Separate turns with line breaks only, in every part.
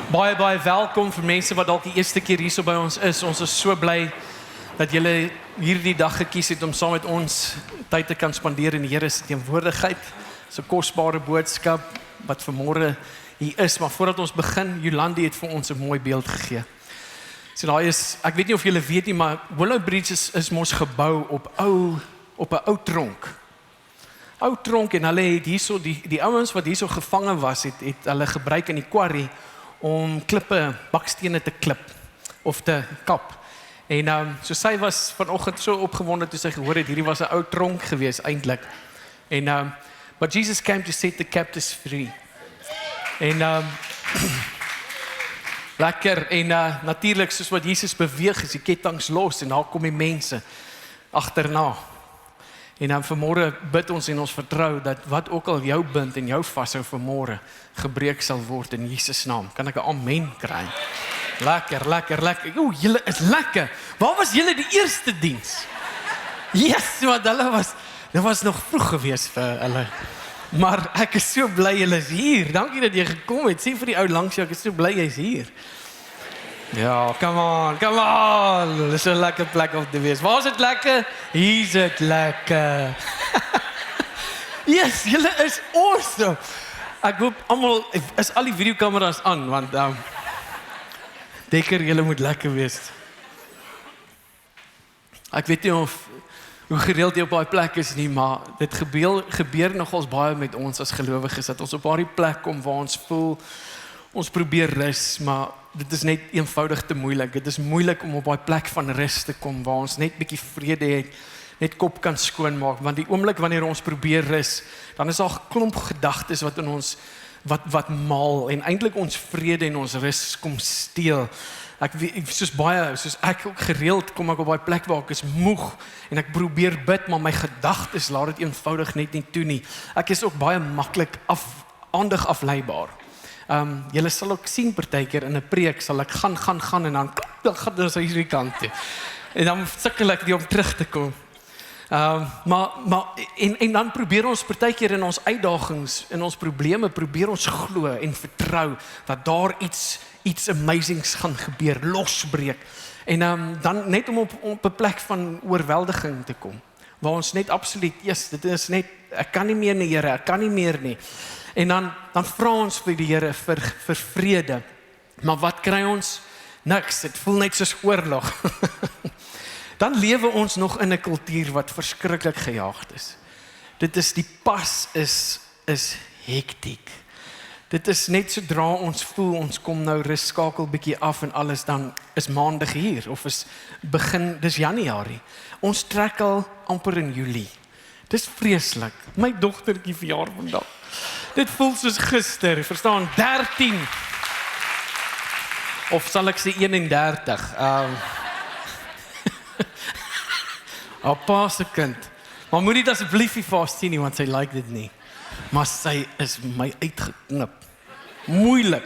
Baie welkom vir mense wat dalk die eerste keer hierso by ons is. Ons is so bly dat julle hierdie dag gekies het om saam met ons tyd te kan spandeer in die Here se teenwoordigheid. Dis 'n kosbare boodskap wat vanmôre hier is, maar voordat ons begin, Jolandi het vir ons 'n mooi beeld gegee. So daai is, ek weet nie of julle weet nie, maar Willow Bridge is mos gebou op 'n ou tronk. Ou tronk, en hulle het hierso die ouens wat hierso gevange was, het hulle gebruik in die quarry om klippe, bakstene te klip of te kap. En so sy was vanoggend so opgewonde toe sy gehoor het hierdie was 'n ou tronk gewees eintlik. En but Jesus came to set the captives free. En lekker, en natuurlik soos wat Jesus beweeg is die ketTINGs los en daar kom die mense agterna. En dan vanmôre bid ons en ons vertrou dat wat ook al jou bind en jou vashou vanmôre gebreek sal word in Jesus naam. Kan ek 'n amen kry? Lekker. O, julle is lekker. Waar was julle die eerste diens? Yes, want dit was nog vroeg geweest vir hulle. Maar ek is so bly julle is hier. Dankie dat jy gekom het. Sê vir die ou langs jou, ek is so bly jy's hier. Ja, come on. Dis 'n lekker plek om te wees. Waar is dit lekker? Hier's dit lekker. Yes, julle is awesome. Ek hoop almal is al die videokameras aan, want dekker julle moet lekker wees. Ek weet nie hoe gereeld jy op daai plek is nie, maar dit gebeur nogals baie met ons as gelowiges, dat ons op daardie plek kom waar ons voel, ons probeer rus, maar dit is net eenvoudig te moeilik. Dit is moeilik om op daai plek van rus te kom, waar ons net bietjie vrede het, net kop kan skoonmaak, want die oomblik wanneer ons probeer rus, dan is daar 'n klomp gedagtes wat in ons, wat maal, en eintlik ons vrede en ons rus kom steel. Soos ek ook gereeld kom ek op daai plek waar ek is moeg, en ek probeer bid, maar my gedagtes laat dit eenvoudig net nie toe nie. Ek is ook baie maklik aandag afleibaar. Julle sal ook sien partykeer in 'n preek sal ek gaan en dan gaan ons hierdie kant toe. En dan sukkel ek om terug te kom. En dan probeer ons partykeer in ons uitdagings, in ons probleme, probeer ons glo en vertrou dat daar iets amazings gaan gebeur, losbreek. En dan net om op 'n plek van oorweldiging te kom, waar ons net absoluut, dit is net, ek kan nie meer nie, Here, ek kan nie meer nie. En dan vra ons vir die Here vir vrede. Maar wat kry ons? Niks, dit voel net soos oorlog. Dan lewe ons nog in 'n kultuur wat verskriklik gejaagd is. Dit is, die pas is hektiek. Dit is net sodra ons voel, ons kom nou rus, skakel bietjie af en alles, dan is maandag hier, of dis Januarie. Ons trek al amper in Julie. Dis vreeslik. My dogtertjie verjaar vandag. Dit voel soos gister, verstaan, 13. Of sal ek sê 31. Haar pa se kind. Maar moenie dit asseblief nie vas sien nie, want sy like dit nie. Maar sy is my uitgeknip. Moeilik.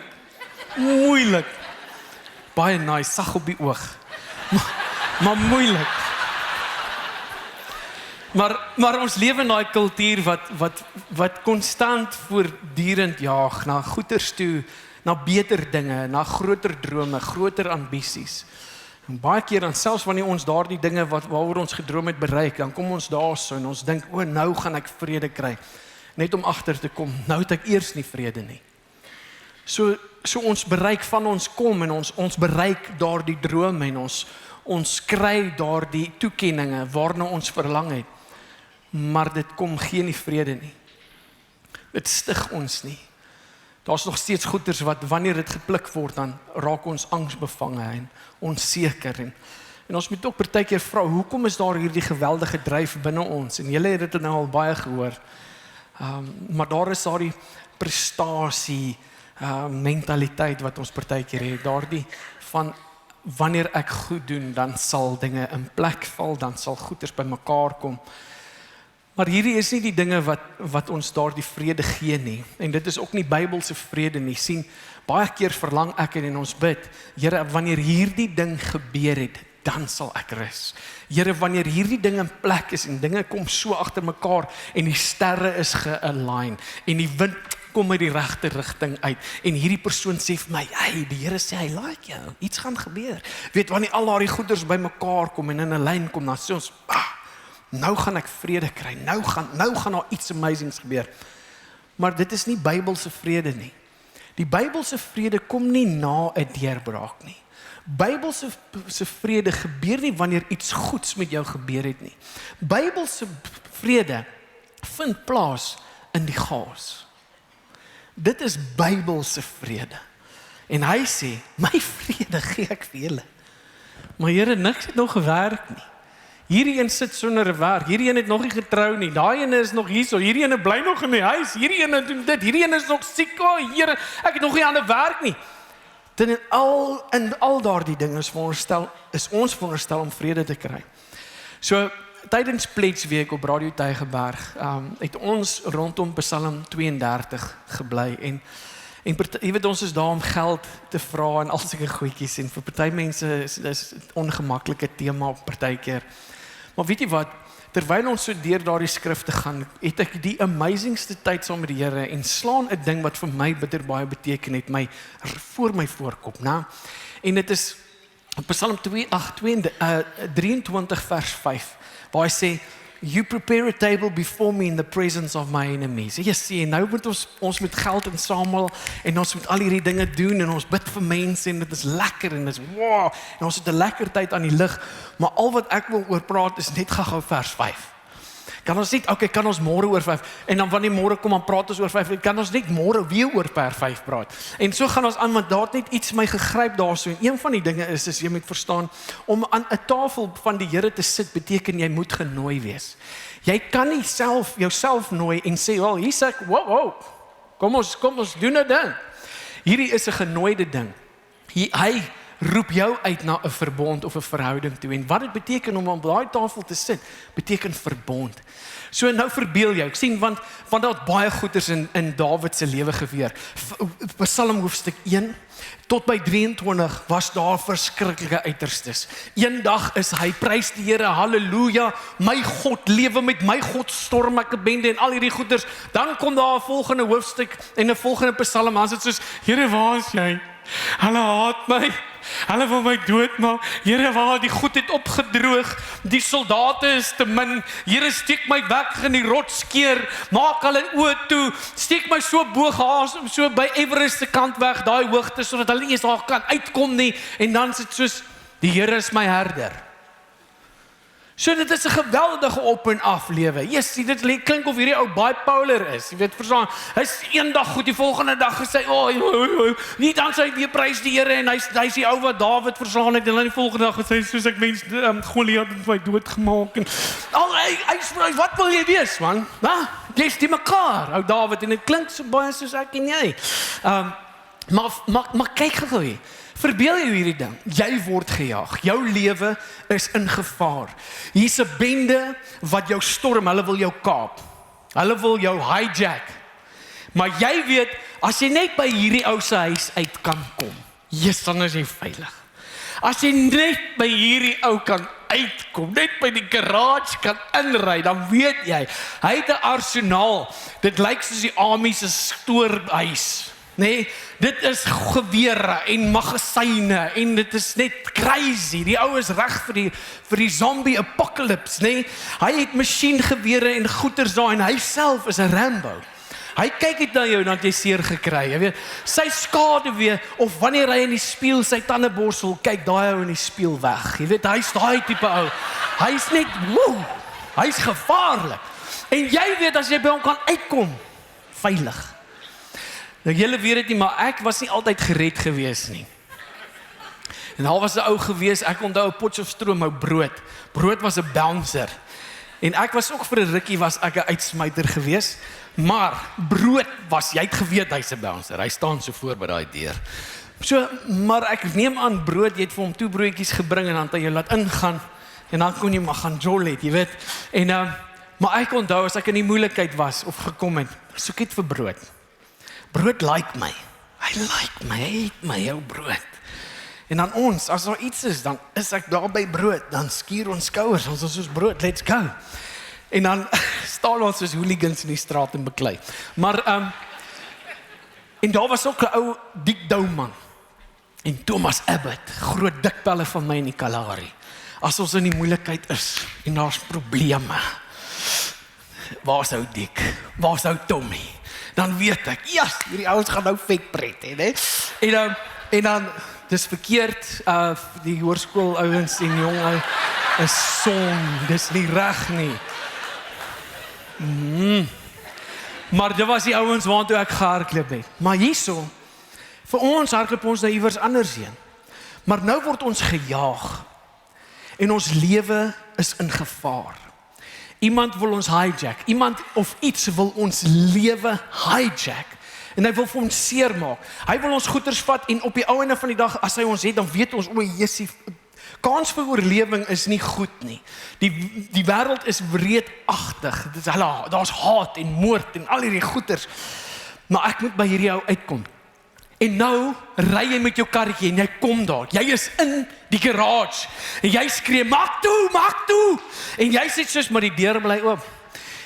Baie nice, sag op die oog. Maar moeilik. Maar ons lewe in daai kultuur wat konstant voortdurend jaag na goeders toe, na beter dinge, na groter drome, groter ambisies. En baie keer dan, selfs wanneer ons daardie dinge waaroor ons gedroom het bereik, dan kom ons daarso en ons dink, nou gaan ek vrede kry. Net om agter te kom, nou het ek eers nie vrede nie. So ons bereik van ons kom en ons bereik daardie drome en ons kry daardie toekenninge waarna ons verlang het. Maar dit kom geen vrede nie. Dit stig ons nie. Daar's nog steeds goeders wat wanneer dit gepluk word, dan raak ons angsbevange en onseker. En ons moet ook partykeer vra, hoekom is daar hierdie geweldige dryf binne ons? En julle het dit nou al baie gehoor. Maar daar is daardie prestasie mentaliteit wat ons partykeer het. Daardie van wanneer ek goed doen, dan sal dinge in plek val, dan sal goeders bymekaar kom. Maar hierdie is nie die dinge wat ons daardie vrede gee nie. En dit is ook nie Bybelse vrede nie. Sien, baie keer verlang ek en ons bid, Here, wanneer hierdie ding gebeur het, dan sal ek rus. Here, wanneer hierdie ding in plek is en dinge kom so agter mekaar en die sterre is ge-align en die wind kom uit die regte rigting uit en hierdie persoon sê vir my, hey, die Here sê hy like jou, iets gaan gebeur. Weet wanneer al daai goeders bymekaar kom en in 'n lyn kom, dan sê ons, nou gaan ek vrede kry. Nou gaan daar iets amazings gebeur. Maar dit is nie Bybelse vrede nie. Die Bybelse vrede kom nie na 'n deurbraak nie. Bybelse vrede gebeur nie wanneer iets goeds met jou gebeur het nie. Bybelse vrede vind plaas in die chaos. Dit is Bybelse vrede. En hy sê, my vrede gee ek vir julle. Maar Here, niks het nog gewerk nie. Hierdie een sit sonder 'n werk, hierdie een het nog nie getrou nie, daai een is nog hierso, hierdie een bly nog in die huis, hierdie een doen dit, hierdie een is nog siek, Here, ek het nog nie aan 'n werk nie. In al daardie dinge is ons veronderstel om vrede te kry. So, tydens Pledge Week op Radio Tygerberg, het ons rondom Psalm 32 gebly en jy weet ons is daar om geld te vra en al sulke goedjies en vir party mense is 'n ongemaklike tema op partykeer. Maar weet jy wat, terwyl ons so deur daardie skrifte gaan, het ek die amazingste tyd saam met die Here en slaan 'n ding wat vir my bitter baie beteken het, voor my voorkop, né? En dit is Psalm 23 vers 5, waar hy sê, you prepare a table before me in the presence of my enemies. Jy sien, nou moet ons met geld insamel en ons moet al hierdie dinge doen en ons bid vir mense en dit is lekker en dit is wow en ons het 'n lekker tyd aan die lig, maar al wat ek wil oor praat is net gou vers 5. Kan ons net, kan ons môre oor 5 en dan wanneer môre kom dan praat ons oor 5, kan ons net môre weer oor per 5 praat. En so gaan ons aan, want daar het net iets my gegryp daarso en een van die dinge is jy moet verstaan, om aan 'n tafel van die Here te sit beteken jy moet genooi wees. Jy kan nie jouself nooi en sê, wel, hier's ek, wow, kom ons doen 'n ding. Hierdie is 'n genooide ding. Hy roep jou uit na 'n verbond of 'n verhouding toe. En wat dit beteken om op daai tafel te sit, beteken verbond. So nou verbeel jou, ek sien, want daar het baie goeders in Dawid se lewe gebeur. Psalm hoofstuk 1 tot by 23 was daar verskriklike uiterstes. Eendag is hy, prys die Here, halleluja, my God lewe met my God storm ek 'n bende en al hierdie goeders. Dan kom daar 'n volgende hoofstuk en 'n volgende Psalm, dan is dit soos, Here, waar is jy? Hulle haat my. Hulle wil my doodmaak. Here, waar die goed het opgedroog. Die soldate is te min. Here, steek my weg in die rotskeer. Maak hulle oë toe. Steek my so bo gehaas, so by Everest se kant weg, daai hoogte, sodat hulle nie eens daar kan uitkom nie. En dan is dit soos, die Here is my herder. So dit is 'n geweldige op en af lewe. Yes, dit klink of hierdie ou bipolar is. Jy weet, verstaan, hy's eendag goed, die volgende dag gesê, nie dan sê hy weer prys die Here en hy's die ou wat Dawid verslaan het en dan die volgende dag gesê soos ek mens Goliat het my doodgemaak en hy wat wil jy wees, man? Jy's die mekaar, ou Dawid, en dit klink so baie soos ek en jy. Maar kyk gou hier. Verbeel jou hierdie ding, jy word gejaag, jou lewe is in gevaar. Hier's 'n bende wat jou storm, hulle wil jou kaap. Hulle wil jou hijack. Maar jy weet, as jy net by hierdie ou se huis uit kan kom, dan is jy veilig. As jy net by hierdie ou kan uitkom, net by die garage kan inry, dan weet jy, hy het 'n arsenaal. Dit lyk soos die army se stoorhuis. Nee, dit is gewere en magasyne en dit is net crazy. Die ou is reg vir die zombie apocalypse, nee. Hy het masjiengewere en goeters daar en hy self is 'n Rambo. Hy kyk net na jou, dan het jy seer gekry, jy weet. Sy skade weer, of wanneer hy in die spieël sy tande borsel, kyk daai ou in die spieël weg. Jy weet, hy's daai tipe ou. Hy's net, hy's gevaarlik. En jy weet, as jy by hom kan uitkom, veilig. Nou, julle weet dit nie, maar ek was nie altyd gered gewees nie. En daar was 'n ou gewees, ek onthou 'n Potchefstroom ou brood. Brood was 'n bouncer. En ek was ook vir 'n rukkie was ek 'n uitsmyter gewees, maar brood was, jy het geweet hy's 'n bouncer. Hy staan so voor by daai deur. So, maar ek neem aan brood, jy het vir hom 2 broodjies gebring en dan het hy jou laat ingaan en dan kon jy maar gaan jolly, jy weet. En maar ek onthou as ek in die moeilikheid was of gekom het, soek ek vir brood. Brood like my. Hy like my, hy eet my, jou brood. En dan ons, as daar iets is, dan is ek daar by brood, dan skuur ons skouers, ons is soos brood, let's go. En dan staan ons soos hooligans in die straat en beklei. Maar, En daar was ook 'n ou Dick Douman. En Thomas Abbott, groot dik pelle van my in die Kalahari. As ons in die moeilikheid is en daar's probleme. Waar's ou Dick? Waar's ou Tommy? Dan weet ek, yes, hierdie ouens gaan nou vet pret hê, né? En dan dis verkeerd, die hoërskool ouens en jong ou is son, dis nie reg nie. Maar dit was die ouens waartoe ek gehardloop het. Maar hierso, vir ons hardloop ons nou iewers anders heen. Maar nou word ons gejaag. En ons lewe is in gevaar. Iemand wil ons hijack. Iemand of iets wil ons lewe hijack. En hy wil vir ons seermaak. Hy wil ons goeders vat en op die ou einde van die dag, as hy ons het, dan weet ons, o Jessie, kans vir oorlewing is nie goed nie. Die wêreld is wreedagtig. Daar's haat en moord en al hierdie goeders. Maar ek moet by hierdie ou uitkom. En nou ry jy met jou karretjie en jy kom daar. Jy is in die garage. En jy skree, maak toe, maak toe. En jy sê soos, maar die deur bly oop.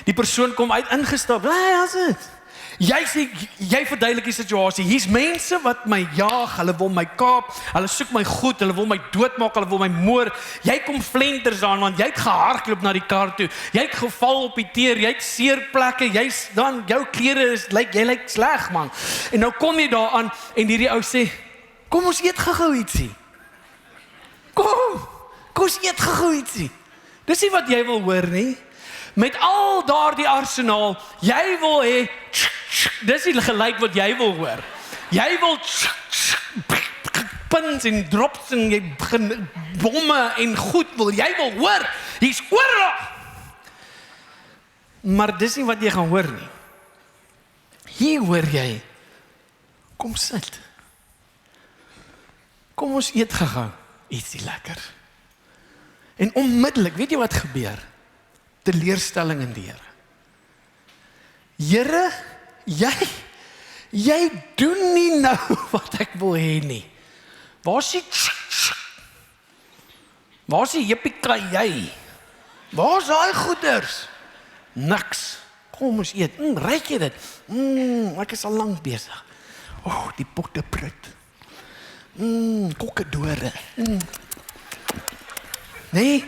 Die persoon kom uit ingestap. As dit. Jy verduidelik die situasie. Hier's mense wat my jaag, hulle wil my kaap, hulle soek my goed, hulle wil my doodmaak, hulle wil my moord. Jy kom flenters aan want jy het gehardloop na die kar toe. Jy het geval op die teer, jy het seerplekke, jou klere jy lyk sleg man. En nou kom jy daar aan en hierdie ou sê, kom ons eet gou ietsie. Kom ons eet gou ietsie. Dis nie wat jy wil hoor nie. Met al daardie arsenaal, jy wil hê, dis die geluid wat jy wil hoor. Jy wil pins en drops en bomme en goed jy wil hoor. Hier's oorlog. Maar dis nie wat jy gaan hoor nie. Hier hoor jy, kom sit. Kom ons eet gou ietsie lekker. En onmiddellik, weet jy wat gebeur? Teleurstelling in die Here. Here, jy doen nie nou wat ek wil hê nie. Waar's die jippie-kajei? Waar's daai goeders? Niks. Kom ons eet. Ryk jy dit? Ek is al lank besig. Die potteprut. Kokkedore. Nee.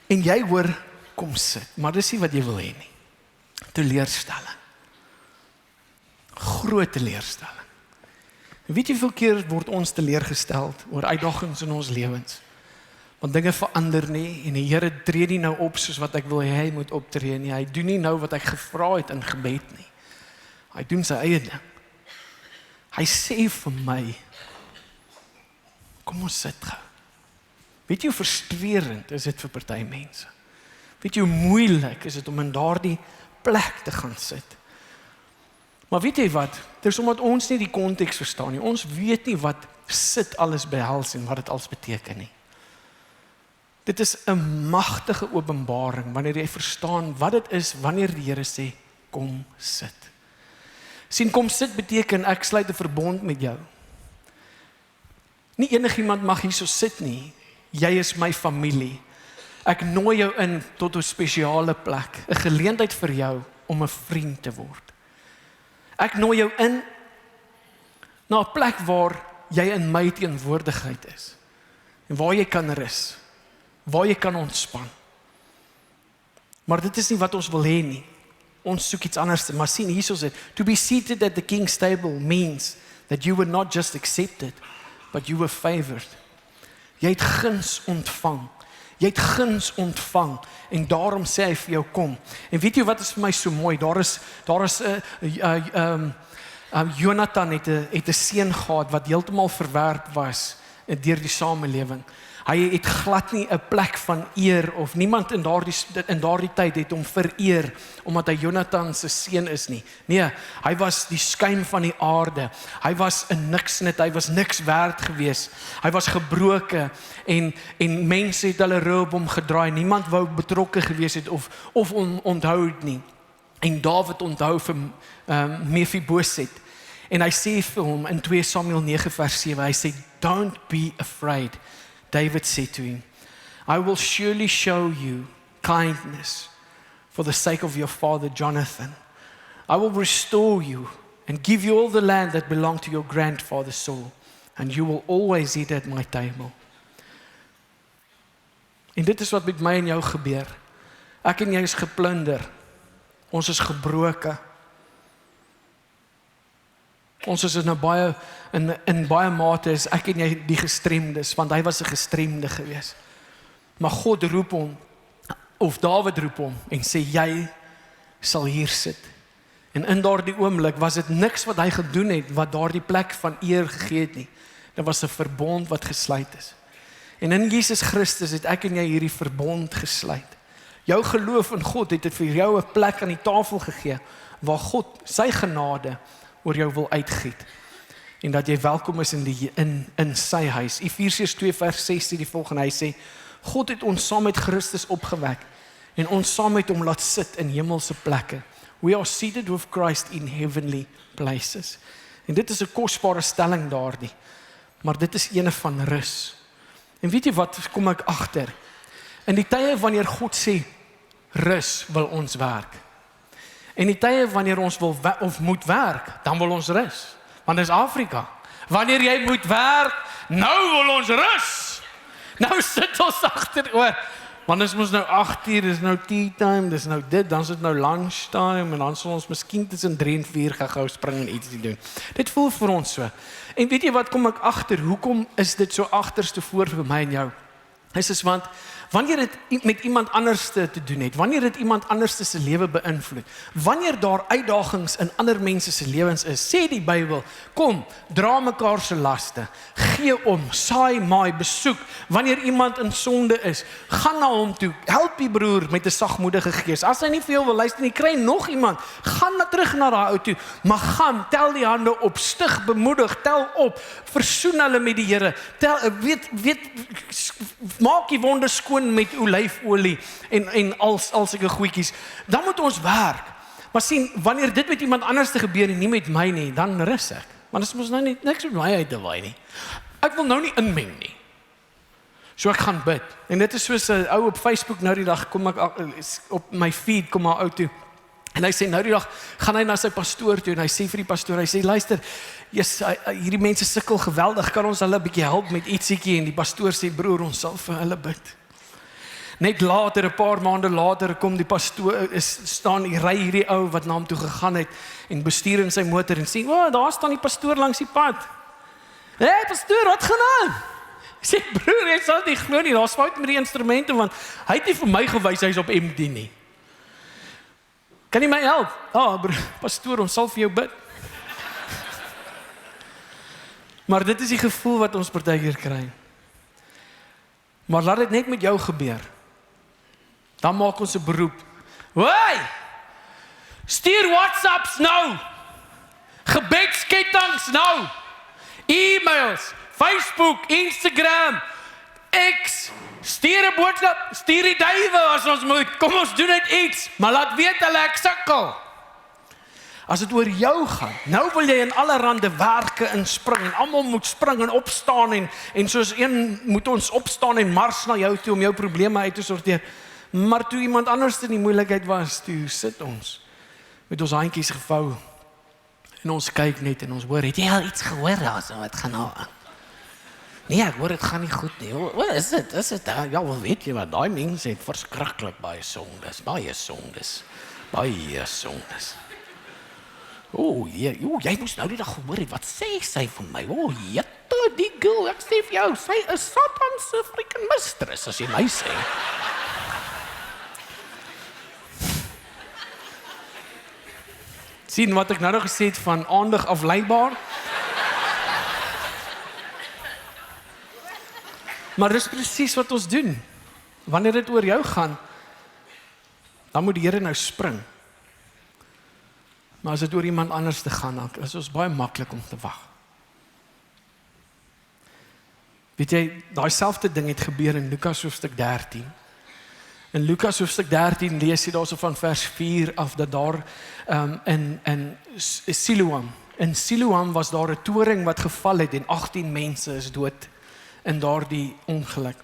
En jy hoor, kom sit. Maar dis nie wat jy wil hê nie. Teleurstelling. Groot teleurstelling. En weet jy hoeveel keer word ons teleurgesteld oor uitdagings in ons lewens? Want dinge verander nie en die Here tree nie nou op soos wat ek wil hê hy moet optree nie. Hy doen nie nou wat ek gevra het in gebed nie. Hy doen sy eie ding. Hy sê vir my, kom ons sit gou. Weet jy hoe frustrerend is dit vir party mense? Weet jy hoe moeilik is dit om in daardie plek te gaan sit? Maar weet jy wat? Dit is omdat ons nie die konteks verstaan nie. Ons weet nie wat sit alles behels en wat dit alles beteken nie. Dit is 'n magtige openbaring wanneer jy verstaan wat dit is wanneer die Here sê, kom sit. Sien, kom sit beteken ek sluit 'n verbond met jou. Nie enigiemand mag hier so sit nie. Jy is my familie. Ek nooi jou in tot 'n spesiale plek, 'n geleentheid vir jou om 'n vriend te word. Ek nooi jou in na 'n plek waar jy in my teenwoordigheid is. En waar jy kan rus, waar jy kan ontspan. Maar dit is nie wat ons wil hê nie. Ons soek iets anders. Maar sien, hier sê, to be seated at the king's table means that you were not just accepted, but you were favored. Jy het guns ontvang. Jy het guns ontvang en daarom sê hy vir jou kom. En weet jy wat is vir my so mooi? Daar is Jonathan het 'n seun gehad wat heeltemal verwerp was deur die samelewing. Hy het glad nie 'n plek van eer of niemand in daardie tyd het hom vereer omdat hy Jonathan se seun is nie. Nee, hy was die skuim van die aarde. Hy was 'n niksnut, hy was niks werd gewees. Hy was gebroken en mense het hulle rug op hom gedraai. Niemand wou betrokke gewees het of onthou het nie. En Dawid onthou vir Mephiboset. En hy sê vir hom in 2 Samuel 9 vers 7, hy sê, don't be afraid. David said to him, I will surely show you kindness for the sake of your father Jonathan. I will restore you and give you all the land that belonged to your grandfather Saul, and you will always eat at my table. En dit is wat met my en jou gebeur. Ek en jy is geplunder. Ons is gebroke. Ons is in baie mate is ek en jy die gestremdes, want hy was 'n gestremde gewees. Maar God roep hom, of Dawid roep hom, en sê, jy sal hier sit. En in daardie oomblik was dit niks wat hy gedoen het, wat daardie plek van eer gegee het nie. Dit was 'n verbond wat gesluit is. En in Jesus Christus het ek en jy hierdie verbond gesluit. Jou geloof in God het dit vir jou 'n plek aan die tafel gegee, waar God sy genade oor jou wil uitgiet. En dat jy welkom is in sy huis. Efesiërs 2 vers 6 sê die volgende, hy sê, God het ons saam met Christus opgewek, en ons saam met hom laat sit in hemelse plekke. We are seated with Christ in heavenly places. En dit is 'n kosbare stelling daardie, maar dit is ene van rus. En weet jy wat, kom ek agter? In die tye wanneer God sê, rus, wil ons werk. En die tye wanneer ons wil of moet werk, dan wil ons rus. Want dis Afrika. Wanneer jy moet werk, nou wil ons rus. Nou sit ons agteroor. Want dit is mos nou 8 uur, dis nou tea time, dis nou dit, dan is dit nou lunch time, en dan sal ons miskien tussen 3 en 4 gou spring en iets doen. Dit voel vir ons so. En weet jy wat, kom ek agter, hoekom is dit so agterste voor vir my en jou? Is want, wanneer dit met iemand anders te doen het, wanneer dit iemand anders se lewe beïnvloed, wanneer daar uitdagings in ander mense se lewens is, sê die Bybel, kom, dra mekaar se laste, gee om, saai, maai, besoek, wanneer iemand in sonde is, gaan na hom toe, help die broer met 'n sagmoedige gees, as hy nie vir jou wil luister nie, kry nog iemand, gaan terug na daai ou toe, maar gaan, tel die hande op, stig, bemoedig, tel op, versoen hulle met die Here, maak die wonde skoon met olyfolie en al sulke goedjies, dan moet ons werk. Maar sien, wanneer dit met iemand anders te gebeur en nie met my nie, dan rus ek. Want dit is mos nou nie niks met my uit te waai nie. Ek wil nou nie inmeng nie. So ek gaan bid. En dit is soos 'n ou op Facebook nou die dag, kom ek op my feed, kom maar ou toe. En hy sê nou die dag, gaan hy na sy pastoor toe, en hy sê vir die pastoor, hy sê, luister, hierdie mense sukkel geweldig, kan ons hulle 'n bietjie help met ietsiekie? En die pastoor sê, broer, ons sal vir hulle bid. Net later, 'n paar maande later, kom die pastoor, staan ry hierdie ou wat na hom toe gegaan het, en bestuur in sy motor, en sê, daar staan die pastoor langs die pad. Hey, pastoor, wat gaan aan? Ek sê, broer, jy sal nie glo nie, daar's fout met die instrumente, want hy het nie vir my gewys, hy's op MD nie. Kan jy my help? Pastoor, ons sal vir jou bid. Maar dit is die gevoel wat ons partykeer kry. Maar laat dit net met jou gebeur. Dan maak ons 'n beroep. Hoi! Stuur WhatsApps nou. GebedsketTINGS nou. E-mails, Facebook, Instagram, X. Stuur 'n boodskap, stuur die duiwe as ons moet. Kom ons doen net iets, maar laat weet hulle ek sukkel. As dit oor jou gaan, nou wil jy in allerhande werke inspring, en almal moet spring en opstaan, en soos een moet ons opstaan en mars na jou toe om jou probleme uit te sorteer. Maar toe iemand anders in die moeilikheid was, toe sit ons met ons handjies gevou, en ons kyk net en ons hoor, het jy al iets gehoor daar, wat gaan nou aan? Nee, ek hoor, het gaan nie goed nie. Wat is dit? Ja, wel weet jy wat, daai mense het verskriklik baie sondes. Jy moes nou die dag gehoor het, wat sê sy van my? Jette, die girl, ek sê vir jou, sy is Satan se freaking mistress, as jy my sê. Sien wat ek nou gesê het van aandag afleibaar? Maar dis presies wat ons doen. Wanneer dit oor jou gaan, dan moet die Here nou spring. Maar as dit oor iemand anders te gaan, dan is ons baie maklik om te wag. Weet jy, daai selfde ding het gebeur in Lukas hoofstuk 13. In Lukas hoofstuk 13 lees jy daarso van vers 4 af, dat daar in Siloam, in Siloam was daar 'n toring wat geval het, en 18 mense is dood in daardie ongeluk.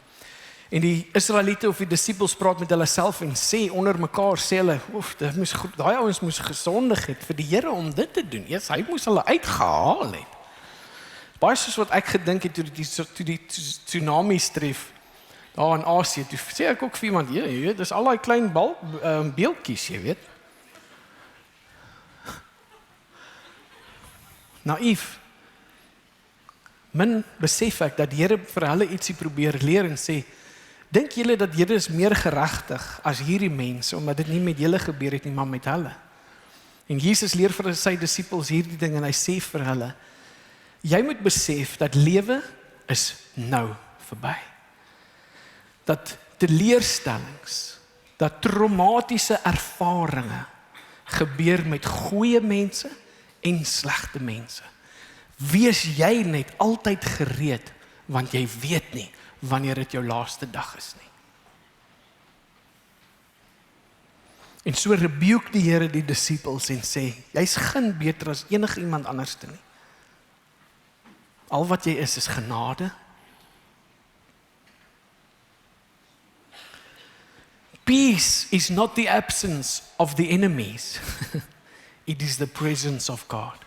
En die Israeliete of die disippels praat met hulle self en sê onder mekaar, sê hulle, daai ouens moes gesondig het vir die Here om dit te doen. Hy moes hulle uitgehaal het. Baie soos wat ek gedink het toe die tsunamies tref, daar in Asië, toe sê ek ook vir iemand, jy weet, dis al die klein beeldjies, jy weet. Naïef. Min besef ek dat die Here vir hulle ietsie probeer leer en sê, dink julle dat Here is meer geregtig as hierdie mense, omdat dit nie met julle gebeur het nie, maar met hulle. En Jesus leer vir sy disippels hierdie ding en hy sê vir hulle, jy moet besef dat lewe is nou verby. Dat teleurstellings, dat traumatiese ervarings gebeur met goeie mense en slegte mense. Wees jy net altyd gereed, want jy weet nie wanneer dit jou laaste dag is nie. En so rebuke die Here die disippels en sê, jy's geen beter as enige iemand anders nie. Al wat jy is genade. Peace is not the absence of the enemies. It is the presence of God.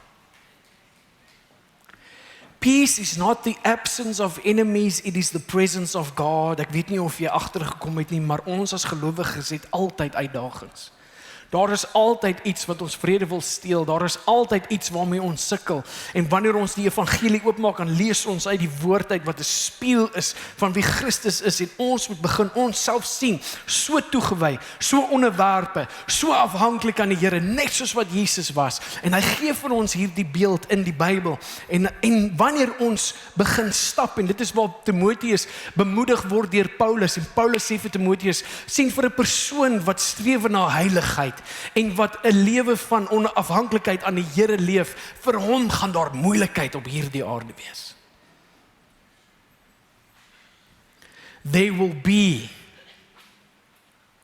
Peace is not the absence of enemies, it is the presence of God. Ek weet nie of jy agtergekom het nie, maar ons as gelowiges het altyd uitdagings. Daar is altyd iets wat ons vrede wil steel, daar is altyd iets waarmee ons sukkel. En wanneer ons die evangelie oopmaak, dan lees ons uit die woord uit wat 'n spieël is van wie Christus is en ons moet begin onsself sien, so toegewy, so onderwerpe, so afhanklik aan die Here, net soos wat Jesus was. En hy gee vir ons hierdie beeld in die Bybel. En wanneer ons begin stap, en dit is waar Timoteus bemoedig word deur Paulus, en Paulus sê vir Timoteus, sien vir 'n persoon wat streef na heiligheid, en wat 'n lewe van onafhanklikheid aan die Here leef, vir hom gaan daar moeilikheid op hierdie aarde wees. There will be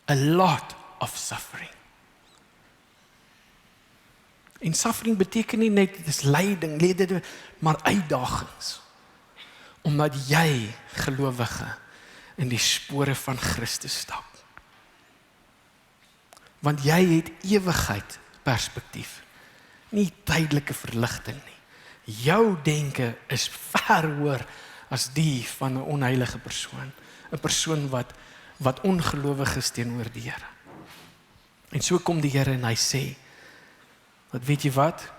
a lot of suffering. En suffering beteken nie net dit is lyding, maar uitdagings. Omdat jy gelowige in die spore van Christus stap. Want jy het ewigheid perspektief, nie tydelike verligting nie. Jou denke is ver hoër as die van 'n onheilige persoon, 'n persoon wat ongelowig is teenoor die Here. En so kom die Here en hy sê, wat weet jy wat?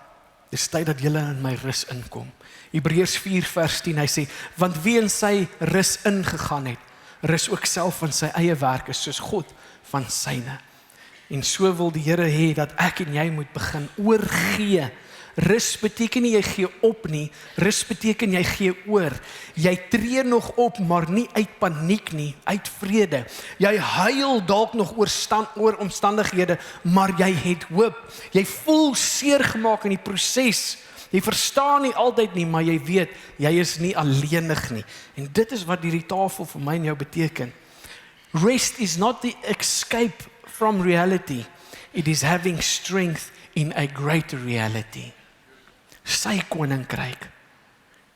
Dis tyd dat julle in my rus inkom. Hebreërs 4 vers 10, hy sê, want wie in sy rus ingegaan het, rus ook self van sy eie werke, soos God van syne. En so wil die Here hê dat ek en jy moet begin oorgee. Rus beteken nie jy gee op nie, rus beteken jy gee oor. Jy tree nog op, maar nie uit paniek nie, uit vrede. Jy huil dalk nog oor omstandighede, maar jy het hoop. Jy voel seer gemaak in die proses. Jy verstaan nie altyd nie, maar jy weet, jy is nie alleenig nie. En dit is wat hierdie tafel vir my en jou beteken. Rest is not the escape from reality, it is having strength in a greater reality. Sy koninkryk,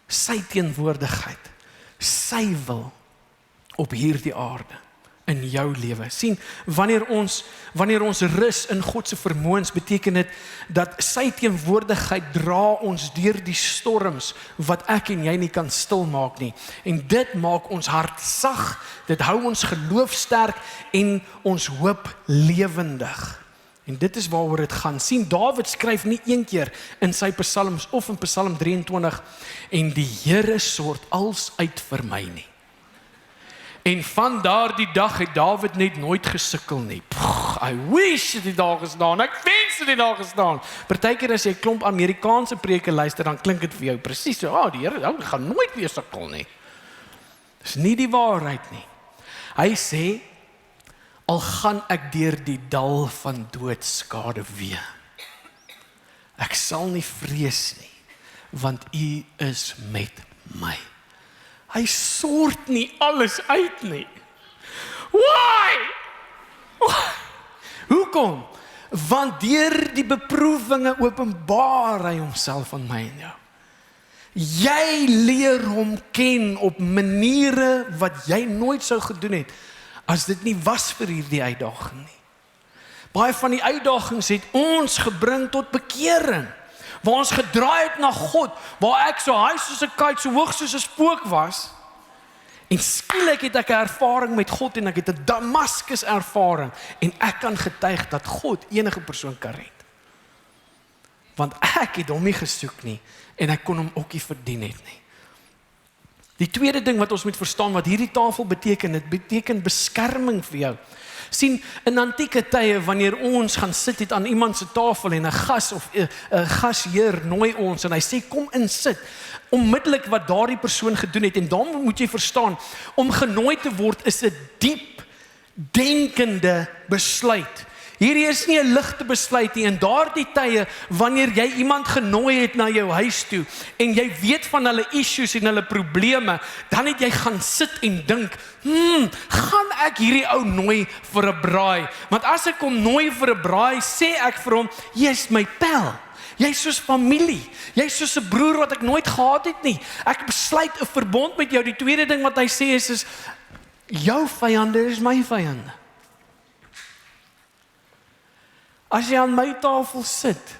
sy teenwoordigheid, sy wil op hierdie aarde, in jou lewe. Sien, wanneer ons rus in God se vermoëns, beteken dit dat sy teenwoordigheid dra ons deur die storms wat ek en jy nie kan stilmaak nie. En dit maak ons hart sag, dit hou ons geloof sterk en ons hoop lewendig. En dit is waaroor dit gaan. Sien, Dawid skryf nie een keer in sy psalms of in Psalm 23 en die Here sort als uit vir my nie. En van daardie dag het Dawid net nooit gesukkel nie. I wish dit daar gestaan. Ek wens dit daar gestaan. Partykeer as jy 'n klomp Amerikaanse preke luister, dan klink dit vir jou presies so, die Here gaan nooit weer sukkel nie. Dis nie die waarheid nie. Hy sê, al gaan ek deur die dal van doodskade wee, ek sal nie vrees nie, want U is met my. Hy sort nie alles uit nie. Why? Hoekom? Want deur die beproewinge openbaar hy homself aan my en jou. Jy leer hom ken op maniere wat jy nooit sou gedoen het, as dit nie was vir hierdie uitdaging nie. Baie van die uitdagings het ons gebring tot bekering, waar ons gedraai het na God, waar ek so high soos 'n kite, so hoog soos 'n spook was, en skielik het ek 'n ervaring met God, en ek het 'n Damaskus ervaring, en ek kan getuig dat God enige persoon kan red. Want ek het hom nie gesoek nie, en ek kon hom ook nie verdien het nie. Die tweede ding wat ons moet verstaan, wat hierdie tafel beteken, dit beteken beskerming vir jou. Sien, in antieke tye, wanneer ons gaan sit het aan iemand se tafel, en 'n gas of 'n gasheer nooi ons, en hy sê, kom in sit, onmiddellik wat daardie persoon gedoen het, en dan moet jy verstaan, om genooi te word is 'n diep denkende besluit. Hierdie is nie 'n ligte besluit nie. In daardie tye, wanneer jy iemand genooi het na jou huis toe, en jy weet van hulle issues en hulle probleme, dan het jy gaan sit en dink, gaan ek hierdie ou nooi vir 'n braai? Want as ek hom nooi vir 'n braai, sê ek vir hom, jy's my pel. Jy's soos familie. Jy's soos 'n broer wat ek nooit gehad het nie. Ek besluit 'n verbond met jou. Die tweede ding wat hy sê is jou vyande is my vyande. As jy aan my tafel sit,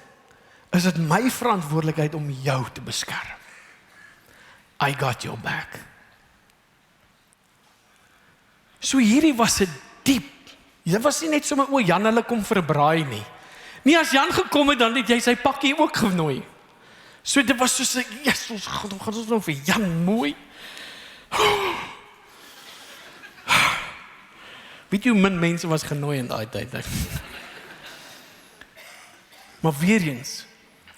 is dit my verantwoordelikheid om jou te beskerm. I got your back. So hierdie was 'n diep. Dit was nie net sommer, o Jan, hulle kom vir 'n braai nie. Nie as Jan gekom het, dan het jy sy pakkie ook genooi. So dit was soos 'n, yes, ons gaan ons nou vir Jan mooi. Weet jy hoe min mense was genooi in daai tyd? Maar weer eens,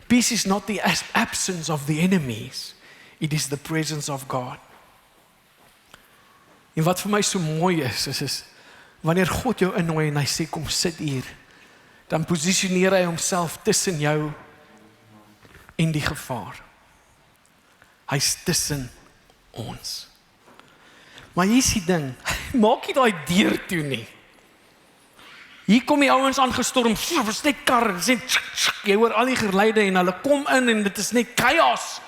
peace is not the absence of the enemies, it is the presence of God. En wat vir my so mooi is wanneer God jou innooi en hy sê, kom sit hier, dan posisioneer hy homself tussen jou en die gevaar. Hy's tussen ons. Maar hier is die ding, maak nie daai deur toe nie. Hier kom die ouens aangestorm, dit is net kar, jy hoor al die geluide en hulle kom in en dit is net chaos.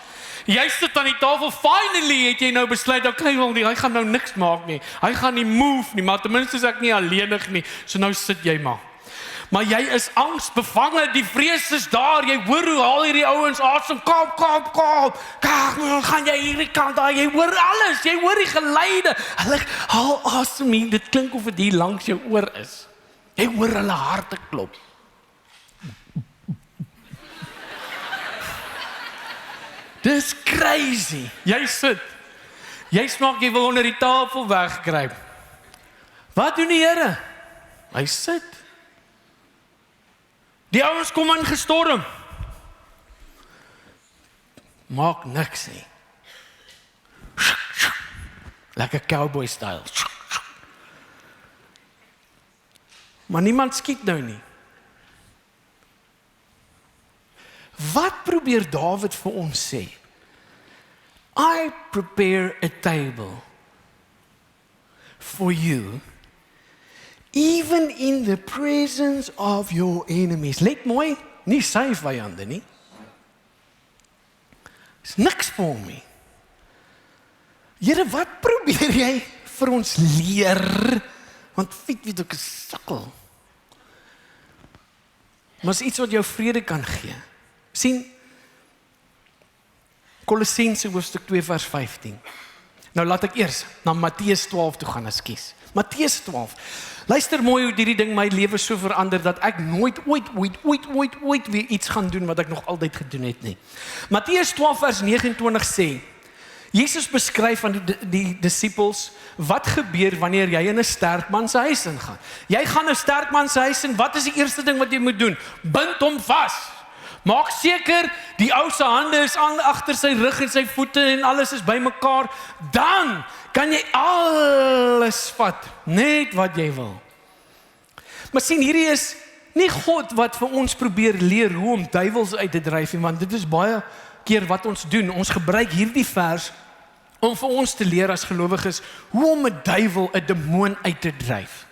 Jy sit aan die tafel, finally het jy nou besluit, okay, wel nie, hy gaan nou niks maak nie, hy gaan nie move nie, maar ten minste is ek nie alleenig nie, so nou sit jy maar. Maar jy is angsbevange, die vrees is daar, jy hoor hoe al hierdie ouens asem, kom, gaan jy hierdie kant daar, jy hoor alles, jy hoor die geluide, hulle haal asem hier, dit klink of dit hier langs jou oor is. Jy hoor hulle harte klop. Dis crazy. Jy sit. Jy smaak jy wil onder die tafel wegkruip. Wat doen die Here? Hy sit. Die ouens kom ingestorm. Maak niks nie. Like a cowboy style. Maar niemand skiet nou nie. Wat probeer Dawid vir ons sê? I prepare a table for you, even in the presence of your enemies. Let mooi, nie sy vyande nie. Is niks vir hom nie. Here, wat probeer jy vir ons leer? Want weet ek is sukkel. Maar is iets wat jou vrede kan gee. Sien, Kolossense hoofstuk 2 vers 15. Nou laat ek eers na Matteus 12 toe gaan, ekskuus. Matteus 12. Luister mooi hoe hierdie ding my lewe so verander, dat ek nooit ooit weer iets gaan doen wat ek nog altyd gedoen het nie. Matteus 12 vers 29 sê, Jesus beskryf aan die disippels, wat gebeur wanneer jy in 'n sterk man se huis ingaan? Jy gaan 'n sterk man se huis in, wat is die eerste ding wat jy moet doen? Bind hom vas. Maak seker, die ou se hande is aan agter sy rug en sy voete en alles is bymekaar. Dan kan jy alles vat, net wat jy wil. Maar sien, hierdie is nie God wat vir ons probeer leer hoe om duiwels uit te dryf nie, want dit is baie keer wat ons doen. Ons gebruik hierdie vers om vir ons te leer as gelowiges hoe om 'n duiwel, 'n demoon uit te dryf.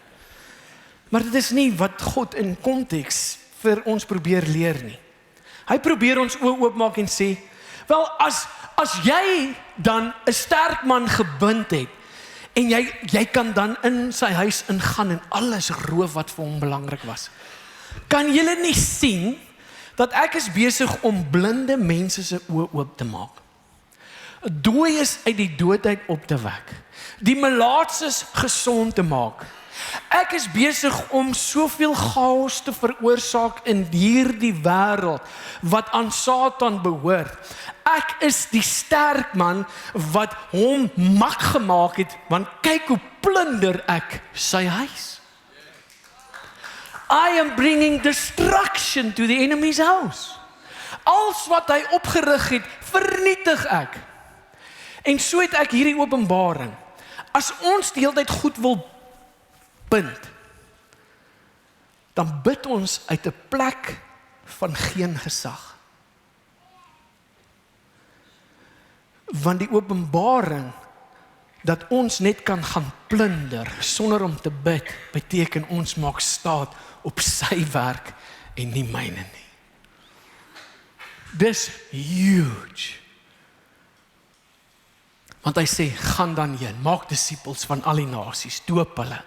Maar dit is nie wat God in konteks vir ons probeer leer nie. Hy probeer ons oopmaak en sê, Wel, as jy dan 'n sterk man gebind het, en jy kan dan in sy huis ingaan en alles roof wat vir hom belangrik was. Kan julle nie sien dat ek is besig om blinde mense se oë oop te maak? Dooies uit die doodheid op te wek. Die melaatses gesond te maak. Ek is besig om soveel chaos te veroorsaak in hierdie wêreld wat aan Satan behoort. Ek is die sterk man wat hom mak gemaak het, want kyk hoe plunder ek sy huis. I am bringing destruction to the enemy's house. Alles wat hy opgerig het, vernietig ek. En so het ek hierdie openbaring. As ons die hele tyd goed wil bind, dan bid ons uit 'n plek van geen gesag. Want die openbaring dat ons net kan gaan plunder sonder om te bid, beteken ons maak staat op sy werk en nie myne nie. Dis huge. Want hy sê, gaan dan heen, maak disippels van al die nasies, doop hulle.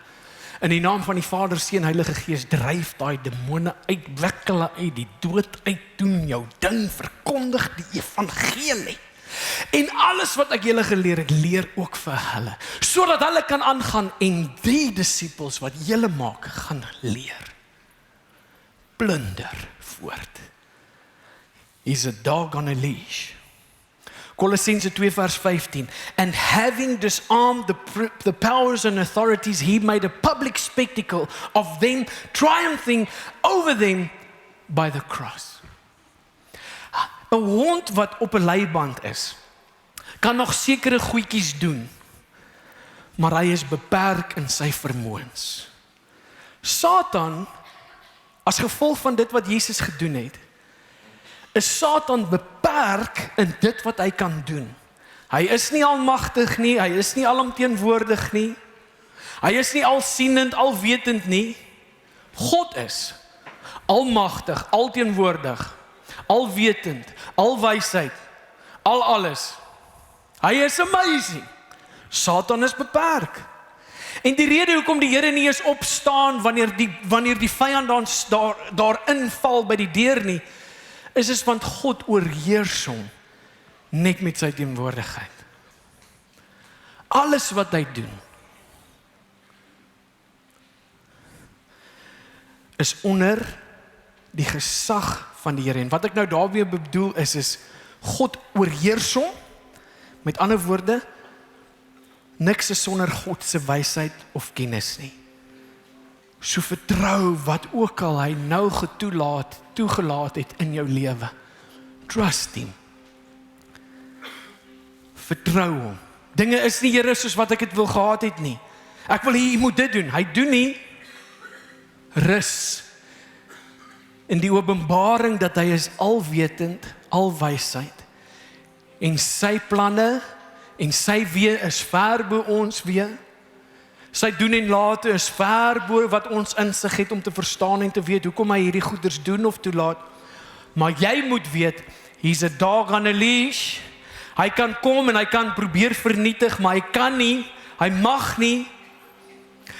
In die naam van die Vader, Seun, Heilige Gees, dryf daai demone uit, wek hulle uit, die dood uit, doen jou ding, verkondig die evangelie. En alles wat ek julle geleer het, leer ook vir hulle, sodat hulle kan aangaan en die disippels wat julle maak, gaan leer. Plunder voort. He's a dog on a leash. Colossense 2 vers 15. And having disarmed the powers and authorities, he made a public spectacle of them, triumphing over them by the cross. 'n Hond wat op 'n leiband is, kan nog sekere goedjies doen, maar hy is beperk in sy vermoëns. Satan, as gevolg van dit wat Jesus gedoen het, is Satan beperk in dit wat hy kan doen. Hy is nie almagtig nie, hy is nie alomteenwoordig nie, hy is nie alsienend, alwetend nie. God is almagtig, alteenwoordig, alwetend, alwysheid, alles. Hy is amazing. Satan is beperk. En die rede hoekom die Here nie eens opstaan wanneer die vyand daar inval by die deur nie, is want God oorheers hom net met sy teenwoordigheid. Alles wat hy doen is onder die gesag van die Here. En wat ek nou daarmee bedoel is God oorheers hom. Met ander woorde, niks is sonder God se wysheid of kennis nie. So vertrou wat ook al hy nou toegelaat het in jou lewe. Trust him. Vertrou hom. Dinge is nie, Here, soos wat ek het wil gehad het nie. Ek wil jy moet dit doen. Hy doen nie. Rus in die openbaring dat hy is alwetend, alwysheid. En sy planne en sy weë is ver bo ons weë. Sy doen en late is ver bo wat ons insig het om te verstaan en te weet hoekom hy hierdie goeders doen of toelaat. Maar jy moet weet, he's a dog on a leash. Hy kan kom en hy kan probeer vernietig, maar hy kan nie, hy mag nie.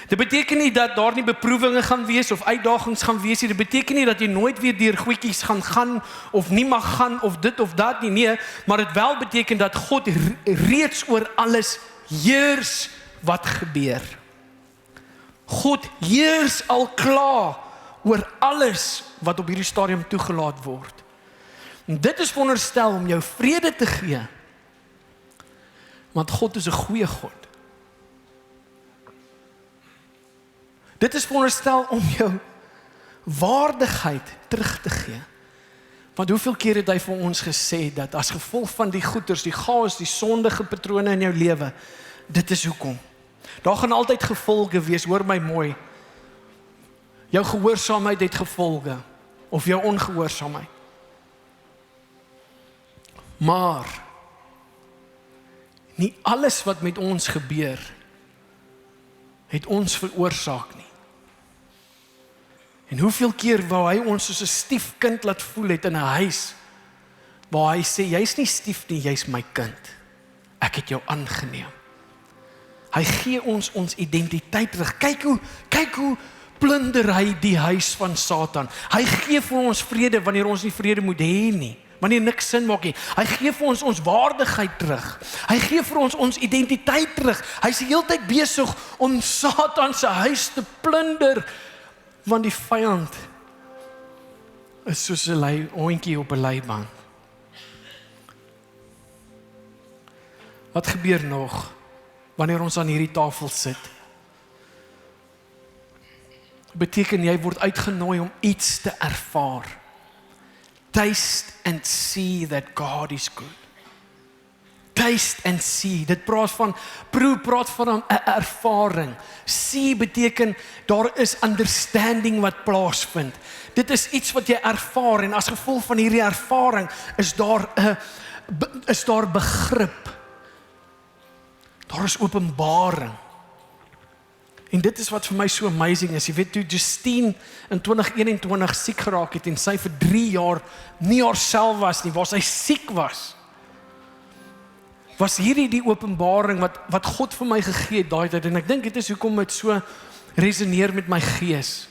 Dit beteken nie dat daar nie beproewinge gaan wees of uitdagings gaan wees nie. Dit beteken nie dat jy nooit weer deur goedjies gaan of nie mag gaan of dit of dat nie. Nee, maar dit wel beteken dat God reeds oor alles heers wat gebeur. God heers al klaar oor alles wat op hierdie stadium toegelaat word. En dit is veronderstel om jou vrede te gee. Want God is 'n goeie God. Dit is veronderstel om jou waardigheid terug te gee. Want hoeveel keer het hy vir ons gesê dat as gevolg van die goeters, die chaos, die sondige patrone in jou lewe, dit is hoekom. Daar gaan altyd gevolge wees, hoor my mooi. Jou gehoorsaamheid het gevolge, of jou ongehoorsaamheid. Maar, nie alles wat met ons gebeur, het ons veroorsaak nie. En hoeveel keer wou hy ons soos 'n stiefkind laat voel het in 'n huis, waar hy sê, jy's nie stief nie, jy's my kind. Ek het jou aangeneem. Hy gee ons identiteit terug. Kyk hoe plunder hy die huis van Satan. Hy gee vir ons vrede wanneer ons nie vrede moet hê nie. Wanneer niks sin maak nie. Hy gee vir ons waardigheid terug. Hy gee vir ons identiteit terug. Hy is die hele tyd besig om Satan se huis te plunder, want die vyand is soos 'n hondjie op 'n leiband. Wat gebeur nog wanneer ons aan hierdie tafel sit? Beteken jy word uitgenooi om iets te ervaar. Taste and see that God is good. Taste and see. Dit praat van proe, praat van 'n ervaring. See beteken daar is understanding wat plaasvind. Dit is iets wat jy ervaar en as gevolg van hierdie ervaring is daar begrip. Daar is openbaring. En dit is wat vir my so amazing is. Jy weet toe Justine in 2021 siek geraak het en sy vir 3 jaar nie haarself was nie, waar sy siek was hierdie die openbaring wat God vir my gegee het daai tyd. En ek dink dit is hoekom dit so resoneer met my gees.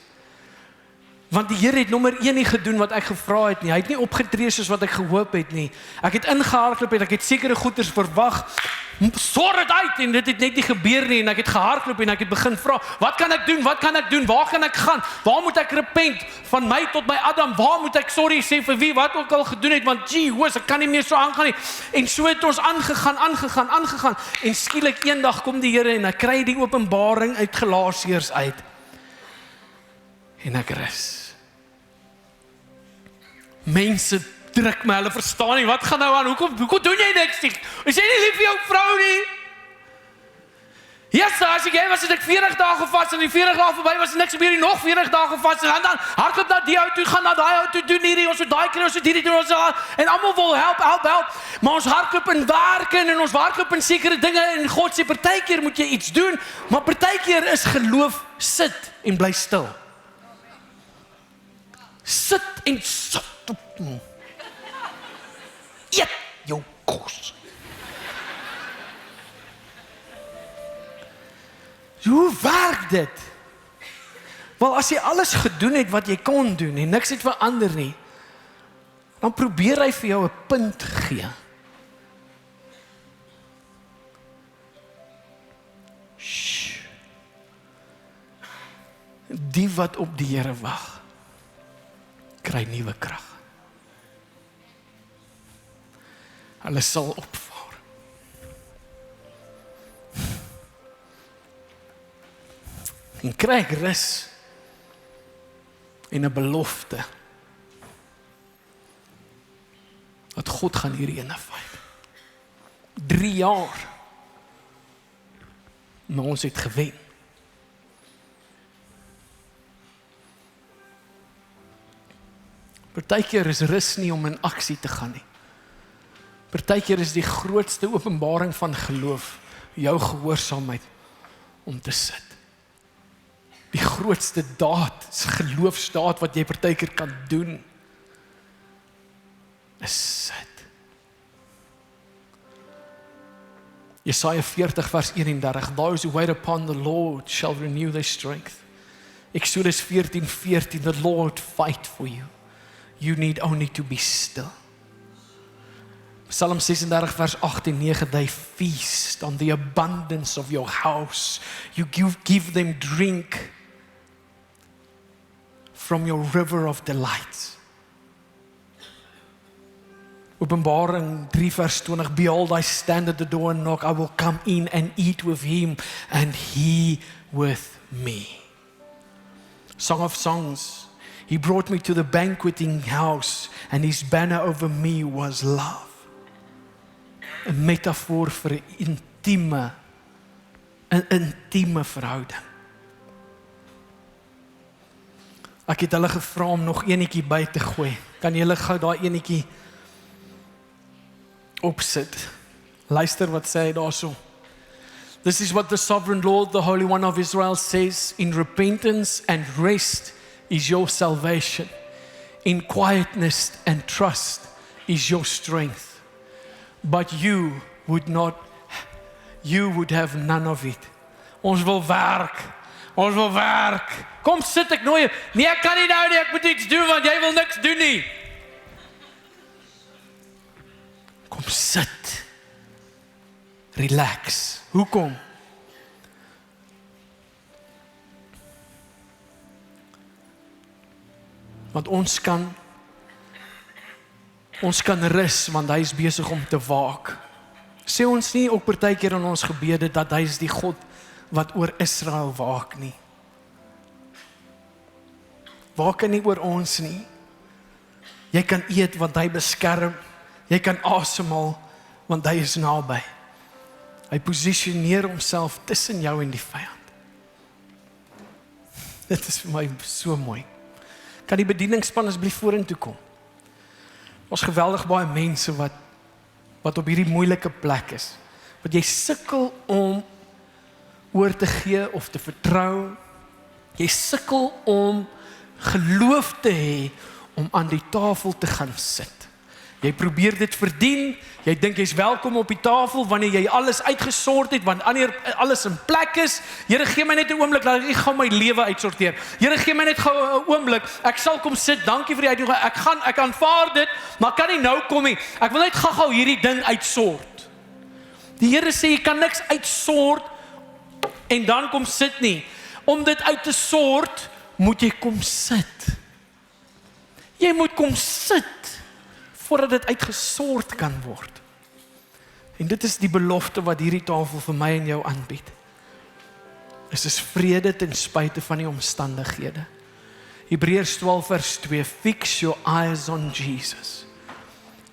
Want die Here het nommer 1 nie gedoen wat ek gevra het nie. Hy het nie opgetree soos wat ek gehoop het nie. Ek het ingehardloop en ek het sekere goeders verwag. Sort dit uit en dit het net nie gebeur nie en ek het gehardloop en ek het begin vra, wat kan ek doen? Wat kan ek doen? Waar kan ek gaan? Waar moet ek repent? Van my tot my Adam, waar moet ek sorry sê vir wie wat ook al gedoen het? Want gee, hoes, ek kan nie meer so aangaan nie. En so het ons aangegaan en skielik eendag kom die Here en ek kry die openbaring uit Galasiërs uit. En ek rus. Mense druk my, hulle verstaan nie, wat gaan nou aan, hoekom doen jy niks nie? Is jy nie lief vir jou vrou nie? Ja, as ek was, het ek 40 dae gevas, en die 40 dae voorbij was, niks gebeur nie, nog 40 dae gevas, en dan hardloop na die ou toe, gaan na die ou toe, doen hierdie, ons moet daai kry, ons moet hierdie doen, en allemaal wil help, maar ons hardloop in werken, en ons hardloop in sekere dinge, en God sê, partykeer moet jy iets doen, maar partykeer is geloof, sit en bly stil. Sit en sit op eet jou kos. Hoe werk dit? Wel, as jy alles gedoen het wat jy kon doen en niks het verander nie, dan probeer hy vir jou 'n punt gee. Shh. Die wat op die Here wag, kry nuwe krag. Hulle sal opvaar. En kry ek rus en 'n belofte dat God gaan hierdie ene vat. 3 jaar. Maar ons het gewen. Partykeer is rus nie om in aksie te gaan nie. Partykeer is die grootste openbaring van geloof jou gehoorsaamheid om te sit. Die grootste daad, geloofsdaad wat jy partykeer kan doen, is sit. Jesaja 40 vers 31, those who wait upon the Lord shall renew their strength. Exodus 14:14, the Lord fight for you. You need only to be still. Psalm 36 vers 8 en 9, they feast on the abundance of your house. You give them drink from your river of delight. Openbaring 3 vers 20, behold, I stand at the door and knock, I will come in and eat with him and he with me. Song of Songs, he brought me to the banqueting house and his banner over me was love. 'n metafoor vir 'n intieme verhouding. Ek het hulle gevra om nog enetjie by te gooi. Kan julle gou daai enetjie opsit? Luister wat sê hy daarso. This is what the sovereign Lord, the Holy One of Israel says, in repentance and rest is your salvation. In quietness and trust is your strength. But you would have none of it. Ons wil werk. Ons wil werk. Kom sit, ek nooi jou. Nee, ek kan nie nou nie, ek moet iets doen, want jy wil niks doen nie. Kom sit. Relax. Hoekom? Want ons kan rus, want hy is besig om te waak. Sê ons nie ook partykeer in ons gebede dat hy is die God wat oor Israel waak nie. Waak hy nie oor ons nie. Jy kan eet want hy beskerm. Jy kan asemhaal want hy is naby. Hy posisioneer homself tussen jou en die vyand. Dit is vir my so mooi. Kan die bedieningsspan asseblief vorentoe kom? Ons geweldig baie mense wat op hierdie moeilike plek is. Wat jy sukkel om oor te gee of te vertrou. Jy sukkel om geloof te hê om aan die tafel te gaan sit. Jy probeer dit verdien, jy dink jy's welkom op die tafel wanneer jy alles uitgesort het, want alles in plek is. Here, gee my net 'n oomblik, dat ek gaan my lewe uitsorteer. Here, gee my net gou 'n oomblik, ek sal kom sit, dankie vir die uitnodiging, ek aanvaar dit, maar kan nie nou kom nie. Ek wil net gou hierdie ding uitsort. Die Here sê, jy kan niks uitsort en dan kom sit nie. Om dit uit te sort, moet jy kom sit. Jy moet kom sit voordat dit uitgesort kan word. En dit is die belofte wat hierdie tafel vir my en jou aanbied. Is vrede ten spyte van die omstandighede. Hebreërs 12 vers 2, fix your eyes on Jesus.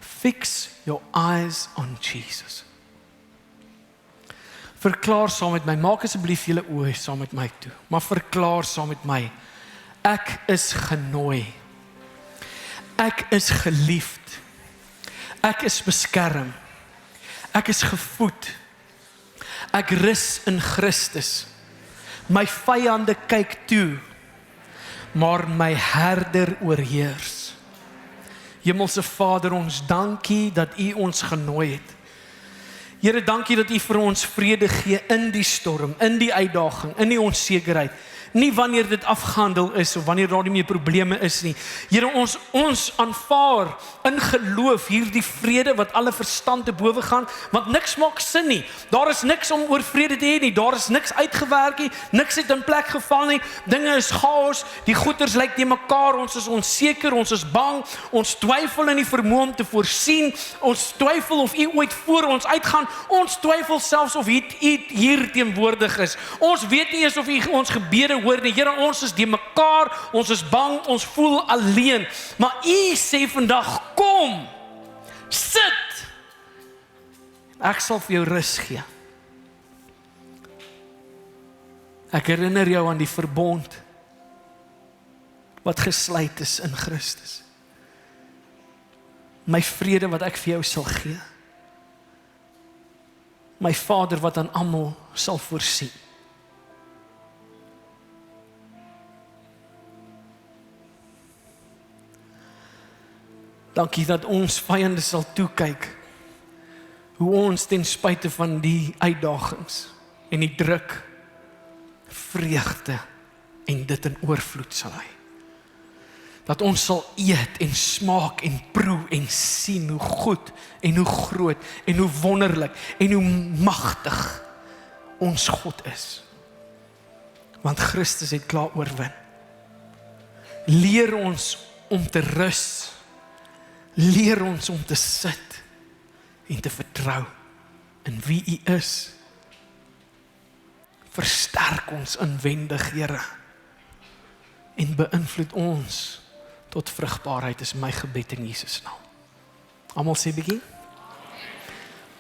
Fix your eyes on Jesus. Verklaar saam met my, maak asseblief julle oë saam met my toe, maar verklaar saam met my, ek is genooi. Ek is geliefd. Ek is beskerm. Ek is gevoed. Ek rus in Christus. My vyande kyk toe, maar my herder oorheers. Hemelse Vader, ons dankie dat U ons genooi het. Here, dankie dat U vir ons vrede gee in die storm, in die uitdaging, in die onsekerheid. Nie wanneer dit afgehandel is of wanneer daar nie meer probleme is nie. Here, ons aanvaar in geloof hierdie vrede wat alle verstand te bowe gaan, want niks maak sin nie. Daar is niks om oor vrede te hê nie. Daar is niks uitgewerk nie. Niks het in plek geval nie. Dinge is chaos. Die goeders lyk te mekaar. Ons is onseker, ons is bang. Ons twyfel in die vermoë om te voorsien. Ons twyfel of U ooit voor ons uitgaan. Ons twyfel selfs of U hier teenwoordig is. Ons weet nie eens of U ons gebede hoor nie. Here, ons is die mekaar, ons is bang, ons voel alleen. Maar U sê vandag, kom, sit. Ek sal vir jou rus gee. Ek herinner jou aan die verbond wat gesluit is in Christus. My vrede wat ek vir jou sal gee. My Vader wat aan almal sal voorsien. Dankie dat ons vyande sal toekyk, hoe ons ten spyte van die uitdagings en die druk, vreugde en dit in oorvloed sal hê. Dat ons sal eet en smaak en proe en sien hoe goed en hoe groot en hoe wonderlik en hoe magtig ons God is. Want Christus het klaar oorwin. Leer ons om te rus. Leer ons om te sit en te vertrou in wie U is. Versterk ons inwendig, Here, en beïnvloed ons tot vrugbaarheid, is my gebed in Jesus naam. Almal sê bietjie?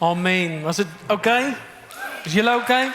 Amen. Was dit okay? Is julle okay?